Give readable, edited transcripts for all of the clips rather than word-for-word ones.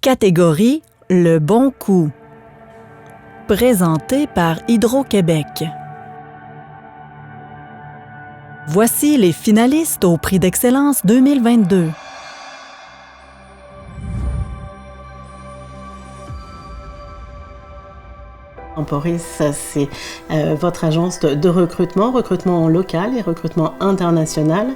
Catégorie Le Bon Coup. Présenté par Hydro-Québec. Voici les finalistes au Prix d'excellence 2022. Emporis, c'est votre agence de recrutement local et recrutement international.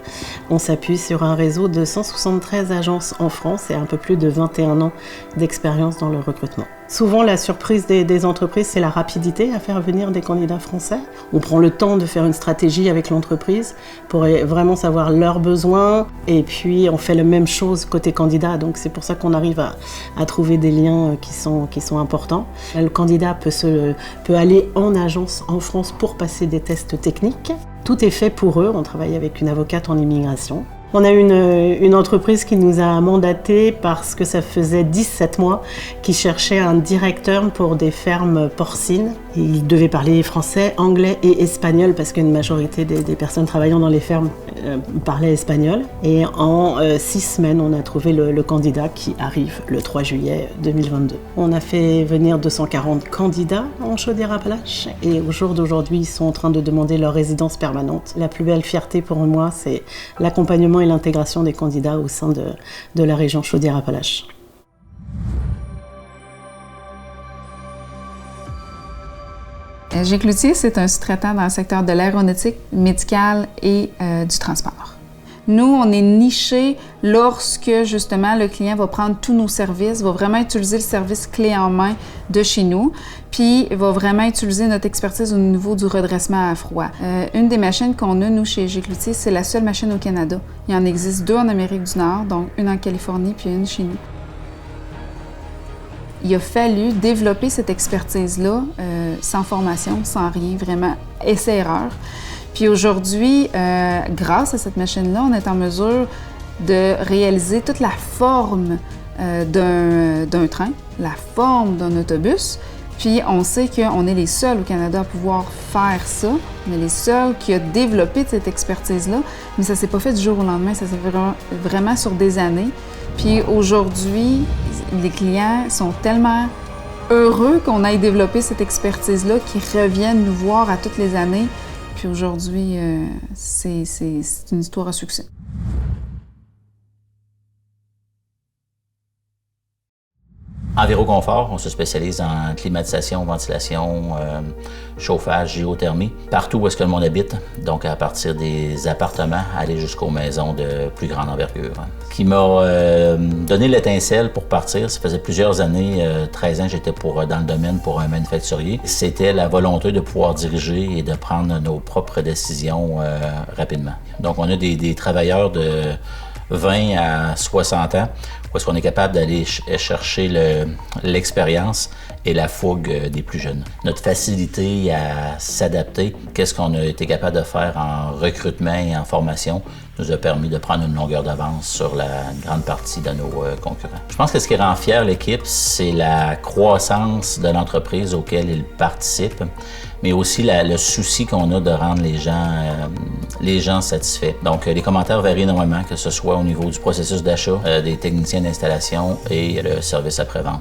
On s'appuie sur un réseau de 173 agences en France et un peu plus de 21 ans d'expérience dans le recrutement. Souvent, la surprise des entreprises, c'est la rapidité à faire venir des candidats français. On prend le temps de faire une stratégie avec l'entreprise pour vraiment savoir leurs besoins et puis on fait la même chose côté candidat. Donc c'est pour ça qu'on arrive à trouver des liens qui sont importants. Le candidat peut aller en agence en France pour passer des tests techniques. Tout est fait pour eux. On travaille avec une avocate en immigration. On a une entreprise qui nous a mandaté parce que ça faisait 17 mois qu'ils cherchaient un directeur pour des fermes porcines. Ils devaient parler français, anglais et espagnol parce qu'une majorité des personnes travaillant dans les fermes parlaient espagnol. Et en 6 semaines, on a trouvé le candidat qui arrive le 3 juillet 2022. On a fait venir 240 candidats en Chaudière-Appalaches et au jour d'aujourd'hui, ils sont en train de demander leur résidence permanente. La plus belle fierté pour moi, c'est l'accompagnement et l'intégration des candidats au sein de la région Chaudière-Appalaches. G. Cloutier, c'est un sous-traitant dans le secteur de l'aéronautique, médicale et du transport. Nous, on est niché lorsque, justement, le client va prendre tous nos services, va vraiment utiliser le service clé en main de chez nous, puis va vraiment utiliser notre expertise au niveau du redressement à froid. Une des machines qu'on a, nous, chez G. Cloutier, c'est la seule machine au Canada. Il y en existe 2 en Amérique du Nord, donc une en Californie puis une chez nous. Il a fallu développer cette expertise-là sans formation, sans rien, vraiment essai-erreur. Puis aujourd'hui, grâce à cette machine-là, on est en mesure de réaliser toute la forme d'un train, la forme d'un autobus. Puis on sait qu'on est les seuls au Canada à pouvoir faire ça. On est les seuls qui ont développé cette expertise-là. Mais ça ne s'est pas fait du jour au lendemain, ça s'est fait vraiment sur des années. Puis aujourd'hui, les clients sont tellement heureux qu'on ait développé cette expertise-là qu'ils reviennent nous voir à toutes les années. Puis aujourd'hui, c'est une histoire à succès. Enviroconfort, on se spécialise en climatisation, ventilation, chauffage, géothermie, partout où est-ce que le monde habite, donc à partir des appartements, aller jusqu'aux maisons de plus grande envergure. Ce qui m'a donné l'étincelle pour partir, ça faisait plusieurs années, 13 ans, j'étais dans le domaine pour un manufacturier. C'était la volonté de pouvoir diriger et de prendre nos propres décisions rapidement. Donc on a des travailleurs de 20 à 60 ans, où est-ce qu'on est capable d'aller chercher l'expérience et la fougue des plus jeunes. Notre facilité à s'adapter, qu'est-ce qu'on a été capable de faire en recrutement et en formation, nous a permis de prendre une longueur d'avance sur la grande partie de nos concurrents. Je pense que ce qui rend fier l'équipe, c'est la croissance de l'entreprise auquel ils participent, mais aussi le souci qu'on a de rendre les gens satisfaits. Donc, les commentaires varient énormément, que ce soit au niveau du processus d'achat, des techniciens d'installation et le service après-vente.